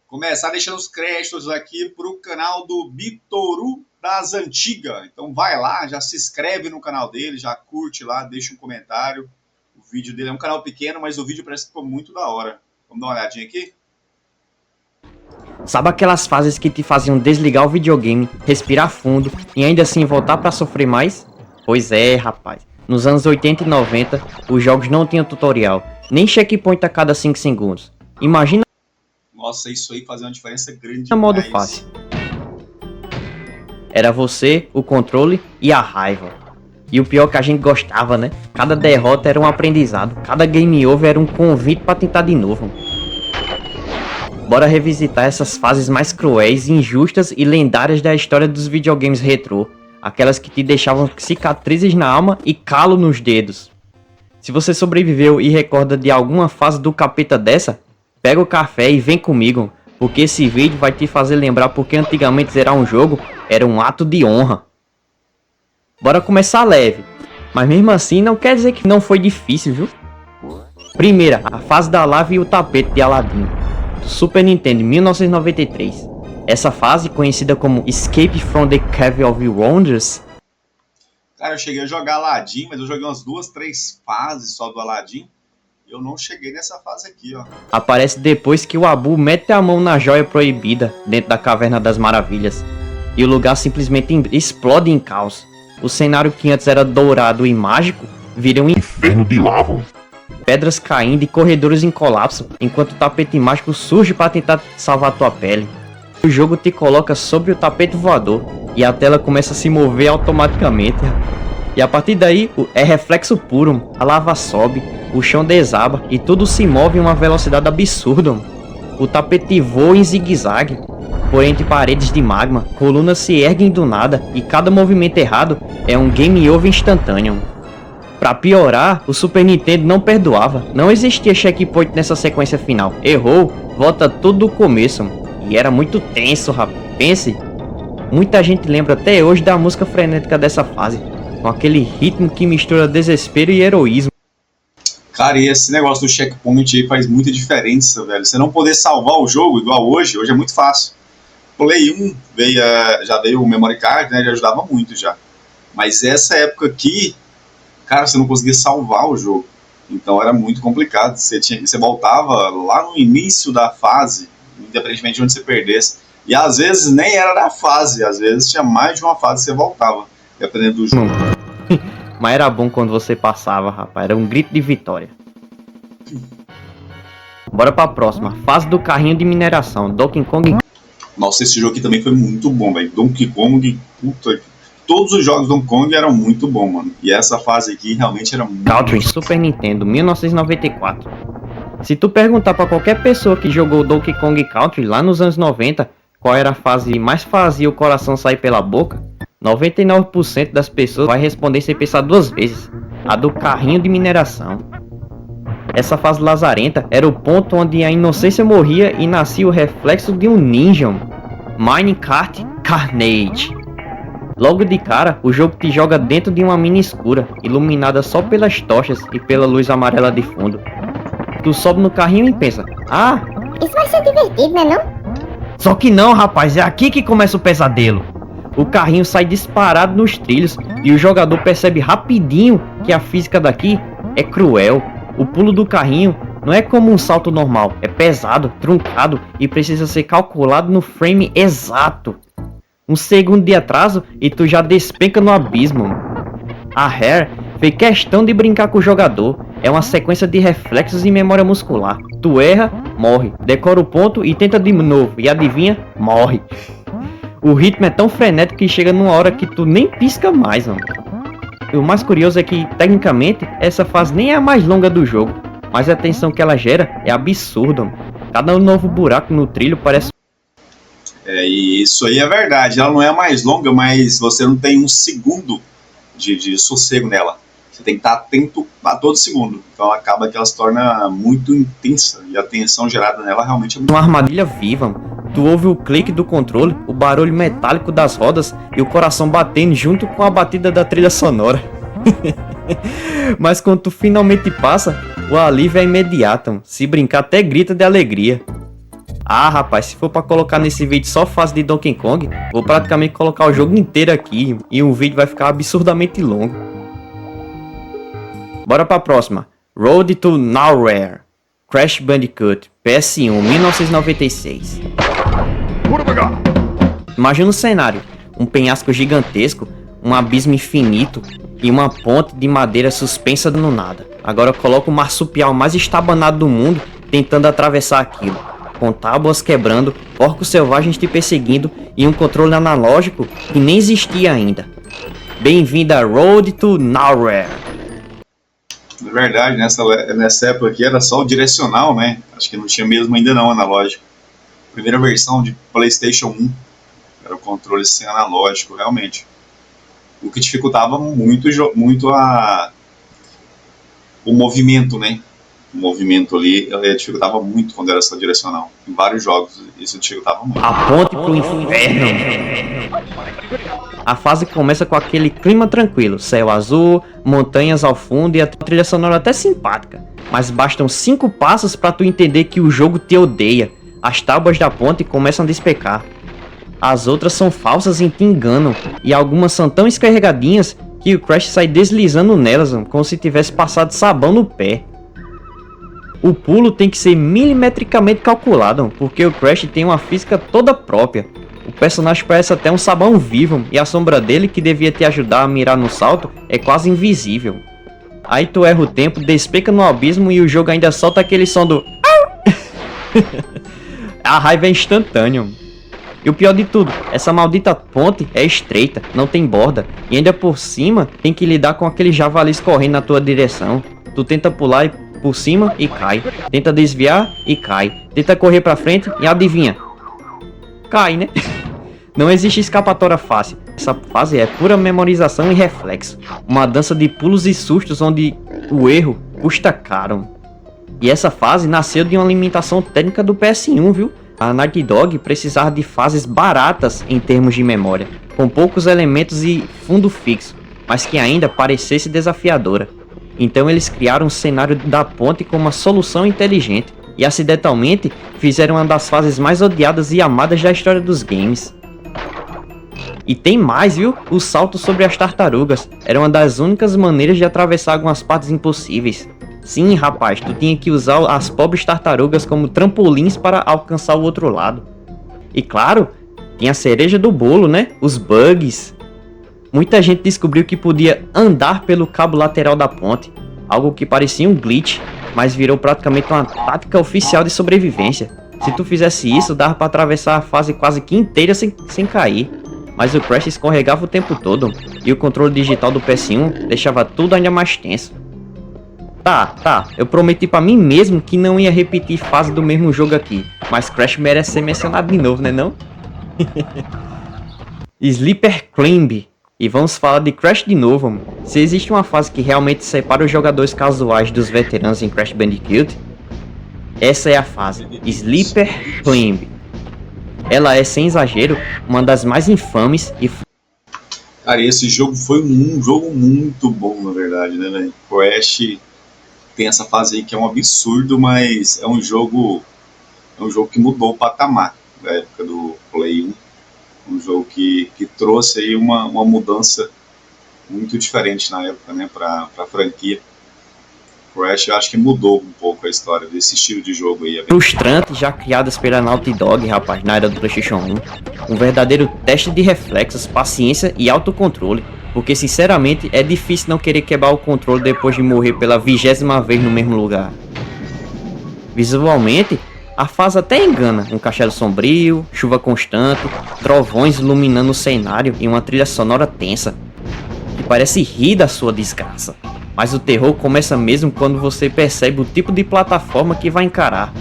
Começar deixando os créditos aqui pro canal do Bitoru das Antigas. Então vai lá, já se inscreve no canal dele, já curte lá, deixa um comentário. O vídeo dele é um canal pequeno, mas o vídeo parece que ficou muito da hora. Vamos dar uma olhadinha aqui? Sabe aquelas fases que te faziam desligar o videogame, respirar fundo e ainda assim voltar pra sofrer mais? Pois é, rapaz. Nos anos 80 e 90, os jogos não tinham tutorial, nem checkpoint a cada 5 segundos. Imagina Nossa, isso aí fazia uma diferença grande no modo demais. fácil. Era você, o controle e a raiva. E o pior que a gente gostava, né? Cada derrota era um aprendizado, cada game over era um convite pra tentar de novo. Bora revisitar essas fases mais cruéis, injustas e lendárias da história dos videogames retrô. Aquelas que te deixavam cicatrizes na alma e calo nos dedos. Se você sobreviveu e recorda de alguma fase do capeta dessa, pega o café e vem comigo, porque esse vídeo vai te fazer lembrar porque antigamente zerar um jogo era um ato de honra. Bora começar leve, mas mesmo assim não quer dizer que não foi difícil, viu? Primeira, a fase da lava e o tapete de Aladdin. Super Nintendo 1993. Essa fase, conhecida como Escape from the Cave of Wonders. Cara, eu cheguei a jogar Aladdin, mas eu joguei umas 2, 3 fases só do Aladdin. E eu não cheguei nessa fase aqui, ó. Aparece depois que o Abu mete a mão na joia proibida dentro da Caverna das Maravilhas. E o lugar simplesmente explode em caos. O cenário que antes era dourado e mágico vira um inferno de lava. Pedras caindo e corredores em colapso, enquanto o tapete mágico surge para tentar salvar tua pele. O jogo te coloca sobre o tapete voador e a tela começa a se mover automaticamente. E a partir daí é reflexo puro, a lava sobe, o chão desaba e tudo se move em uma velocidade absurda. O tapete voa em zigue-zague, por entre paredes de magma, colunas se erguem do nada e cada movimento errado é um game over instantâneo. Pra piorar, o Super Nintendo não perdoava, não existia checkpoint nessa sequência final. Errou, volta tudo do começo. E era muito tenso, rapaz. Pense, muita gente lembra até hoje da música frenética dessa fase, com aquele ritmo que mistura desespero e heroísmo. Cara, e esse negócio do checkpoint aí faz muita diferença, velho. Você não poder salvar o jogo igual hoje é muito fácil. Play 1 já veio o memory card, né? Já ajudava muito já. Mas essa época aqui, cara, você não conseguia salvar o jogo. Então era muito complicado. Você voltava lá no início da fase, independentemente de onde você perdesse. E às vezes nem era da fase, às vezes tinha mais de uma fase que você voltava, dependendo do jogo. Mas era bom quando você passava, rapaz. Era um grito de vitória. Bora pra próxima. Fase do carrinho de mineração. Donkey Kong. Nossa, esse jogo aqui também foi muito bom, velho. Donkey Kong, puta. Todos os jogos do Donkey Kong eram muito bons, mano. E essa fase aqui realmente era muito Country Super Nintendo 1994. Se tu perguntar pra qualquer pessoa que jogou Donkey Kong Country lá nos anos 90, qual era a fase mais fazia o coração sair pela boca, 99% das pessoas vai responder sem pensar duas vezes. A do carrinho de mineração. Essa fase lazarenta era o ponto onde a inocência morria e nascia o reflexo de um ninja. Minecart Carnage. Logo de cara, o jogo te joga dentro de uma mina escura, iluminada só pelas tochas e pela luz amarela de fundo. Tu sobe no carrinho e pensa, ah, isso vai ser divertido, né não? Só que não, rapaz, é aqui que começa o pesadelo. O carrinho sai disparado nos trilhos e o jogador percebe rapidinho que a física daqui é cruel. O pulo do carrinho não é como um salto normal, é pesado, truncado e precisa ser calculado no frame exato. Um segundo de atraso e tu já despenca no abismo. A Rare fez questão de brincar com o jogador. É uma sequência de reflexos e memória muscular. Tu erra, morre. Decora o ponto e tenta de novo. E adivinha? Morre. O ritmo é tão frenético que chega numa hora que tu nem pisca mais, mano. E o mais curioso é que, tecnicamente, essa fase nem é a mais longa do jogo. Mas a tensão que ela gera é absurda, mano. Cada novo buraco no trilho parece... E isso aí é verdade. Ela não é a mais longa, mas você não tem um segundo de sossego nela. Você tem que estar atento a todo segundo. Então acaba que ela se torna muito intensa. E a tensão gerada nela realmente é muito... uma armadilha viva, mano. Tu ouve o clique do controle, o barulho metálico das rodas e o coração batendo junto com a batida da trilha sonora. Mas quando tu finalmente passa, o alívio é imediato, mano. Se brincar até grita de alegria. Ah, rapaz, se for pra colocar nesse vídeo só fase de Donkey Kong, vou praticamente colocar o jogo inteiro aqui e o vídeo vai ficar absurdamente longo. Bora pra próxima. Road to Nowhere. Crash Bandicoot, PS1, 1996. Imagina o cenário, um penhasco gigantesco, um abismo infinito e uma ponte de madeira suspensa no nada. Agora coloca o marsupial mais estabanado do mundo tentando atravessar aquilo, com tábuas quebrando, porcos selvagens te perseguindo e um controle analógico que nem existia ainda. Bem-vindo a Road to Nowhere. Na verdade, nessa época aqui era só o direcional, né? Acho que não tinha mesmo ainda não analógico. Primeira versão de PlayStation 1 era o controle sem analógico, realmente. O que dificultava muito o movimento, né? O movimento ali dificultava muito quando era só direcional. Em vários jogos isso dificultava muito. A ponte pro inferno. A fase começa com aquele clima tranquilo, céu azul, montanhas ao fundo e a trilha sonora até simpática. Mas bastam 5 passos pra tu entender que o jogo te odeia. As tábuas da ponte começam a despecar. As outras são falsas e te enganam, e algumas são tão escorregadinhas que o Crash sai deslizando nelas, como se tivesse passado sabão no pé. O pulo tem que ser milimetricamente calculado, porque o Crash tem uma física toda própria. O personagem parece até um sabão vivo, e a sombra dele, que devia te ajudar a mirar no salto, é quase invisível. Aí tu erra o tempo, despeca no abismo e o jogo ainda solta aquele som do... A raiva é instantânea. E o pior de tudo, essa maldita ponte é estreita, não tem borda, e ainda por cima tem que lidar com aqueles javalis correndo na tua direção. Tu tenta pular por cima e cai, tenta desviar e cai, tenta correr pra frente e adivinha? Cai, né? Não existe escapatória fácil, essa fase é pura memorização e reflexo, uma dança de pulos e sustos onde o erro custa caro. E essa fase nasceu de uma limitação técnica do PS1, viu? A Naughty Dog precisava de fases baratas em termos de memória, com poucos elementos e fundo fixo, mas que ainda parecesse desafiadora. Então eles criaram um cenário da ponte com uma solução inteligente, e acidentalmente fizeram uma das fases mais odiadas e amadas da história dos games. E tem mais, viu? O salto sobre as tartarugas era uma das únicas maneiras de atravessar algumas partes impossíveis. Sim, rapaz, tu tinha que usar as pobres tartarugas como trampolins para alcançar o outro lado. E claro, tem a cereja do bolo, né? Os bugs. Muita gente descobriu que podia andar pelo cabo lateral da ponte, algo que parecia um glitch, mas virou praticamente uma tática oficial de sobrevivência. Se tu fizesse isso, dava para atravessar a fase quase que inteira sem cair. Mas o Crash escorregava o tempo todo, e o controle digital do PS1 deixava tudo ainda mais tenso. Tá, eu prometi pra mim mesmo que não ia repetir fase do mesmo jogo aqui, mas Crash merece ser mencionado de novo, né não? Sleeper Climb. E vamos falar de Crash de novo, mano. Se existe uma fase que realmente separa os jogadores casuais dos veteranos em Crash Bandicoot, essa é a fase, Sleeper Climb. Ela é, sem exagero, uma das mais infames e... Cara, esse jogo foi um jogo muito bom, na verdade, né, velho? Crash tem essa fase aí que é um absurdo, mas é um jogo que mudou o patamar da época do Play 1. Um jogo que trouxe aí uma mudança muito diferente na época, né, pra franquia. Crash, eu acho que mudou um pouco a história desse estilo de jogo aí. Frustrantes já criadas pela Naughty Dog, rapaz, na era do PlayStation 1. Um verdadeiro teste de reflexos, paciência e autocontrole. Porque, sinceramente, é difícil não querer quebrar o controle depois de morrer pela 20ª vez no mesmo lugar. Visualmente, a fase até engana. Um castelo sombrio, chuva constante, trovões iluminando o cenário e uma trilha sonora tensa, que parece rir da sua desgraça. Mas o terror começa mesmo quando você percebe o tipo de plataforma que vai encarar.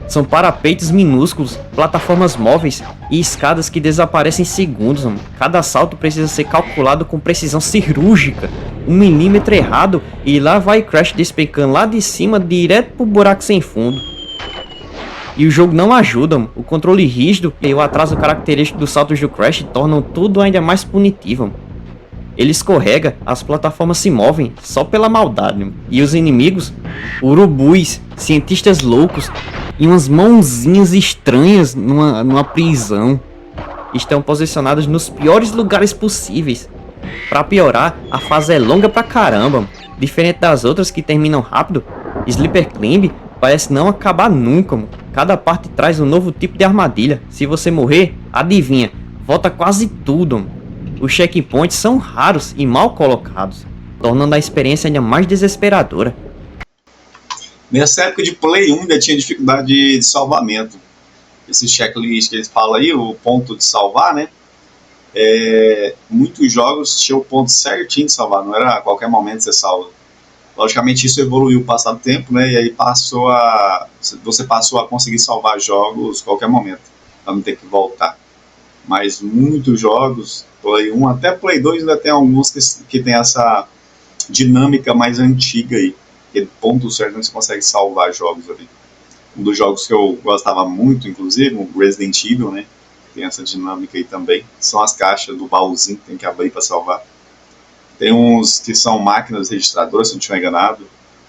São parapeitos minúsculos, plataformas móveis e escadas que desaparecem em segundos. Cada salto precisa ser calculado com precisão cirúrgica. 1 milímetro errado e lá vai Crash despencando lá de cima direto pro buraco sem fundo. E o jogo não ajuda, o controle rígido e o atraso característico dos saltos do Crash tornam tudo ainda mais punitivo. Ele escorrega, as plataformas se movem só pela maldade. E os inimigos, urubus, cientistas loucos e umas mãozinhas estranhas numa prisão, estão posicionadas nos piores lugares possíveis. Pra piorar, a fase é longa pra caramba. Diferente das outras que terminam rápido, Sleeper Climb parece não acabar nunca. Cada parte traz um novo tipo de armadilha. Se você morrer, adivinha, volta quase tudo. Os checkpoints são raros e mal colocados, tornando a experiência ainda mais desesperadora. Nessa época de Play 1 ainda tinha dificuldade de salvamento. Esse checklist que eles falam aí, o ponto de salvar, né? Muitos jogos tinham o ponto certinho de salvar, não era a qualquer momento você salva. Logicamente isso evoluiu com o passar do tempo, né? E aí você passou a conseguir salvar jogos a qualquer momento, para não ter que voltar. Mas muitos jogos, Play 1 até Play 2 ainda tem alguns que tem essa dinâmica mais antiga aí. Aquele ponto certo onde você consegue salvar jogos ali. Um dos jogos que eu gostava muito, inclusive, o Resident Evil, né? Tem essa dinâmica aí também. São as caixas do baúzinho que tem que abrir para salvar. Tem uns que são máquinas registradoras, se não estiver enganado,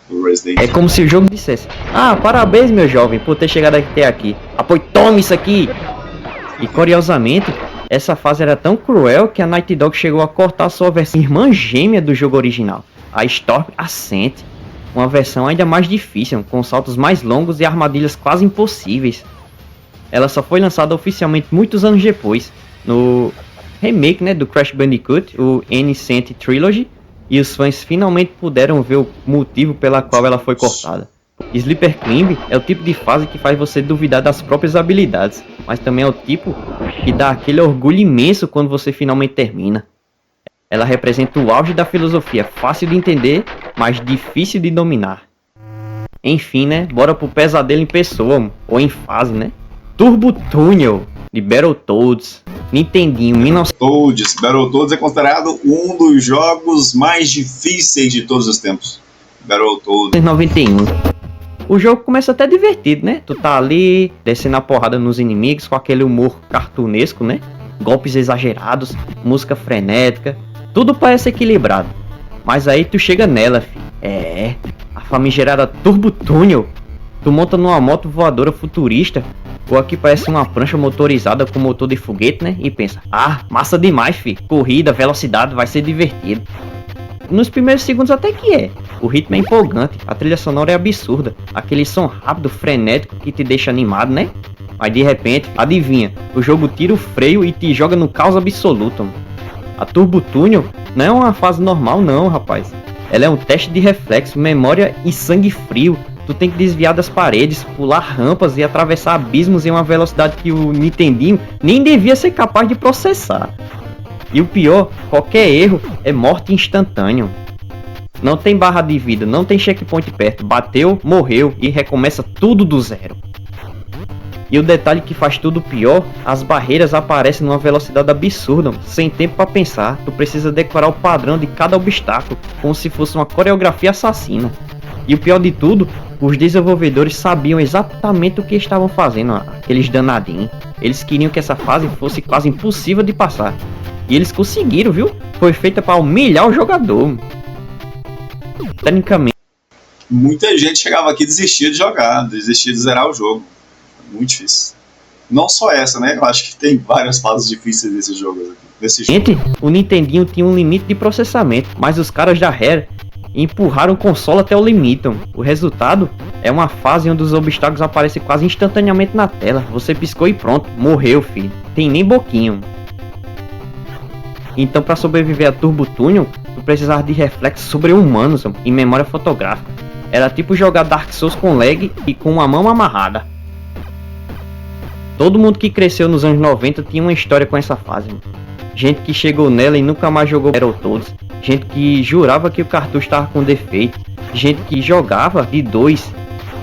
do Resident Evil. É como se o jogo dissesse: ah, parabéns meu jovem por ter chegado até aqui. Apoio, tome isso aqui! E curiosamente, essa fase era tão cruel que a Naughty Dog chegou a cortar sua versão irmã gêmea do jogo original, a Storm Ascent. Uma versão ainda mais difícil, com saltos mais longos e armadilhas quase impossíveis. Ela só foi lançada oficialmente muitos anos depois, no remake, né, do Crash Bandicoot, o N-Cent Trilogy, e os fãs finalmente puderam ver o motivo pela qual ela foi cortada. Sleeper Climb é o tipo de fase que faz você duvidar das próprias habilidades, mas também é o tipo que dá aquele orgulho imenso quando você finalmente termina. Ela representa o auge da filosofia, fácil de entender, mas difícil de dominar. Enfim, né, bora pro pesadelo em pessoa, ou em fase, né? Turbo Tunnel, de Battletoads, Nintendinho, Battletoads é considerado um dos jogos mais difíceis de todos os tempos. Battletoads 91. O jogo começa até divertido, né? Tu tá ali, descendo a porrada nos inimigos com aquele humor cartunesco, né? Golpes exagerados, música frenética, tudo parece equilibrado. Mas aí tu chega nela, filho. A famigerada Turbo Tunnel. Tu monta numa moto voadora futurista, ou aqui parece uma prancha motorizada com motor de foguete, né? E pensa: ah, massa demais, fi. Corrida, velocidade, vai ser divertido. Nos primeiros segundos até que é. O ritmo é empolgante, a trilha sonora é absurda. Aquele som rápido, frenético que te deixa animado, né? Mas de repente, adivinha, o jogo tira o freio e te joga no caos absoluto. A Turbo Tunnel não é uma fase normal não, rapaz. Ela é um teste de reflexo, memória e sangue frio. Tu tem que desviar das paredes, pular rampas e atravessar abismos em uma velocidade que o Nintendinho nem devia ser capaz de processar. E o pior, qualquer erro é morte instantânea. Não tem barra de vida, não tem checkpoint perto. Bateu, morreu e recomeça tudo do zero. E o detalhe que faz tudo pior, as barreiras aparecem numa velocidade absurda, sem tempo para pensar. Tu precisa decorar o padrão de cada obstáculo, como se fosse uma coreografia assassina. E o pior de tudo, os desenvolvedores sabiam exatamente o que estavam fazendo, aqueles danadinhos. Eles queriam que essa fase fosse quase impossível de passar. E eles conseguiram, viu? Foi feita para humilhar o jogador. Tecnicamente. Muita gente chegava aqui e desistia de jogar, desistia de zerar o jogo. Muito difícil. Não só essa, né? Eu acho que tem várias fases difíceis desse jogo. Gente, o Nintendinho tinha um limite de processamento, mas os caras da Rare empurraram o console até o limite. O resultado é uma fase onde os obstáculos aparecem quase instantaneamente na tela. Você piscou e pronto, morreu, filho. Tem nem boquinho. Então, para sobreviver a Turbo Tunnel, tu precisava de reflexos sobre-humanos e memória fotográfica. Era tipo jogar Dark Souls com lag e com uma mão amarrada. Todo mundo que cresceu nos anos 90 tinha uma história com essa fase. Gente que chegou nela e nunca mais jogou Battletoads. Gente que jurava que o cartucho estava com defeito. Gente que jogava de dois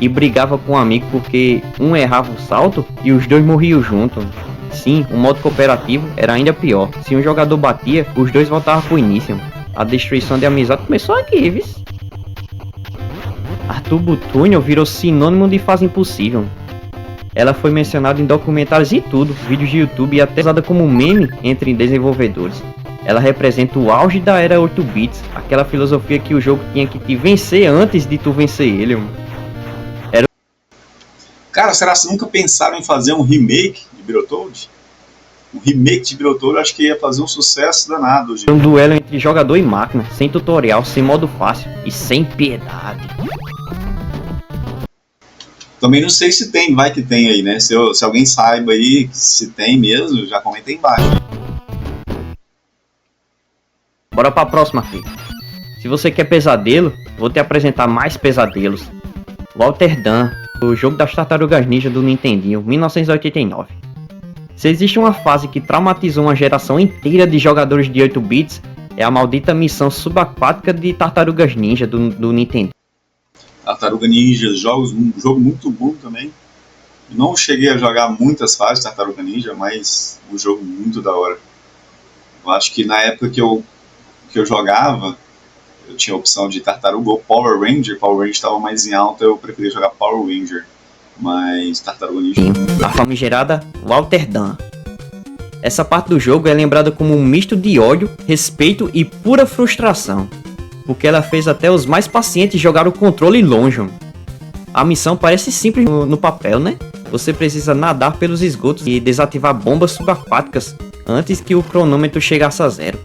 e brigava com um amigo porque um errava o salto e os dois morriam juntos. Sim, o modo cooperativo era ainda pior. Se um jogador batia, os dois voltavam pro início. A destruição de amizade começou aqui, viu? A Turbo Tunnel virou sinônimo de fase impossível. Ela foi mencionada em documentários e tudo, vídeos de YouTube e até usada como meme entre desenvolvedores. Ela representa o auge da era 8 bits, aquela filosofia que o jogo tinha que te vencer antes de tu vencer ele, mano. Cara, será que vocês nunca pensaram em fazer um remake de Battletoads? Um remake de Battletoads, acho que ia fazer um sucesso danado hoje. Um duelo entre jogador e máquina, sem tutorial, sem modo fácil e sem piedade. Também não sei se tem, vai que tem aí, né? Se alguém saiba aí, se tem mesmo, já comenta aí embaixo. Bora pra próxima, filho. Se você quer pesadelo, vou te apresentar mais pesadelos. Walter Dan, o jogo das Tartarugas Ninja do Nintendinho, 1989. Se existe uma fase que traumatizou uma geração inteira de jogadores de 8 bits, é a maldita missão subaquática de Tartarugas Ninja do Nintendo. Tartaruga Ninja, um jogo muito bom também. Não cheguei a jogar muitas fases de Tartaruga Ninja, mas um jogo muito da hora. Eu acho que na época que eu jogava, eu tinha a opção de Tartaruga ou Power Ranger. Power Ranger estava mais em alta, eu preferia jogar Power Ranger. Mas Tartaruga Ninja... A famigerada Walter Dan. Essa parte do jogo é lembrada como um misto de ódio, respeito e pura frustração, porque ela fez até os mais pacientes jogar o controle longe. A missão parece simples no papel, né? Você precisa nadar pelos esgotos e desativar bombas subaquáticas antes que o cronômetro chegasse a zero.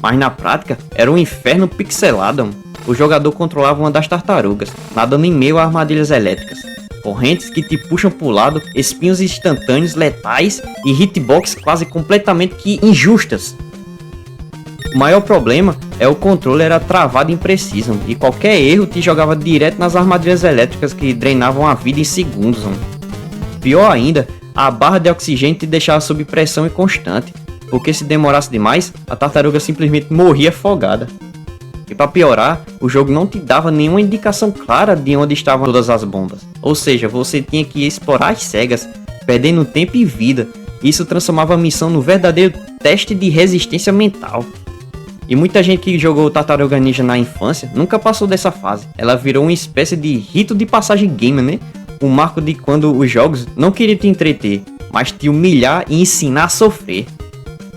Mas na prática, era um inferno pixelado. O jogador controlava uma das tartarugas, nadando em meio a armadilhas elétricas, correntes que te puxam pro lado, espinhos instantâneos letais e hitbox quase completamente que injustas. O maior problema é o controle era travado e impreciso, e qualquer erro te jogava direto nas armadilhas elétricas que drenavam a vida em segundos. Pior ainda, a barra de oxigênio te deixava sob pressão e constante, porque se demorasse demais, a tartaruga simplesmente morria afogada. E para piorar, o jogo não te dava nenhuma indicação clara de onde estavam todas as bombas. Ou seja, você tinha que explorar as cegas, perdendo tempo e vida. Isso transformava a missão no verdadeiro teste de resistência mental. E muita gente que jogou Tartaruga Ninja na infância nunca passou dessa fase. Ela virou uma espécie de rito de passagem gamer, né? Um marco de quando os jogos não queriam te entreter, mas te humilhar e ensinar a sofrer.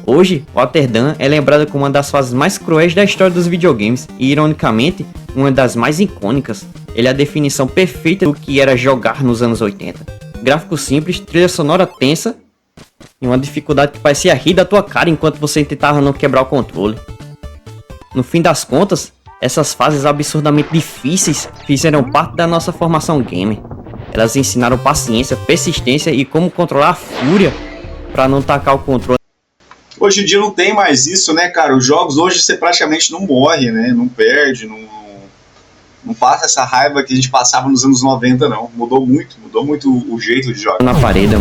Hoje, Walter Dan é lembrada como uma das fases mais cruéis da história dos videogames e, ironicamente, uma das mais icônicas. Ele é a definição perfeita do que era jogar nos anos 80. Gráfico simples, trilha sonora tensa e uma dificuldade que parecia rir da tua cara enquanto você tentava não quebrar o controle. No fim das contas, essas fases absurdamente difíceis fizeram parte da nossa formação gamer. Elas ensinaram paciência, persistência e como controlar a fúria para não tacar o controle. Hoje em dia não tem mais isso, né, cara? Os jogos hoje você praticamente não morre, né? Não perde, não passa essa raiva que a gente passava nos anos 90, não. Mudou muito o jeito de jogar. Na parede,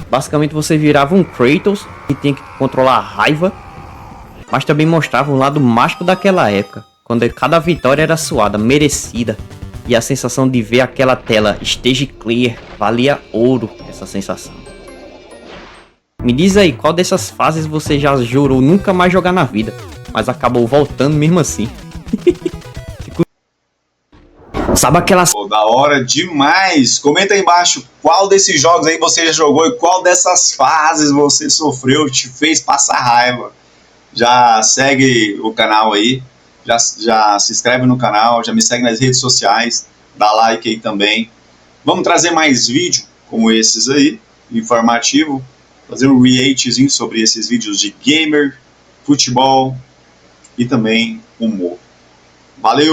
basicamente você virava um Kratos que tinha que controlar a raiva, mas também mostrava um lado mágico daquela época, quando cada vitória era suada, merecida, e a sensação de ver aquela tela stage clear valia ouro, essa sensação. Me diz aí, qual dessas fases você já jurou nunca mais jogar na vida, mas acabou voltando mesmo assim? Sabe aquelas... Pô, da hora demais! Comenta aí embaixo qual desses jogos aí você já jogou e qual dessas fases você sofreu, te fez passar raiva. Já segue o canal aí, já se inscreve no canal, já me segue nas redes sociais, dá like aí também. Vamos trazer mais vídeos como esses aí, informativo, fazer um reactzinho sobre esses vídeos de gamer, futebol e também humor. Valeu!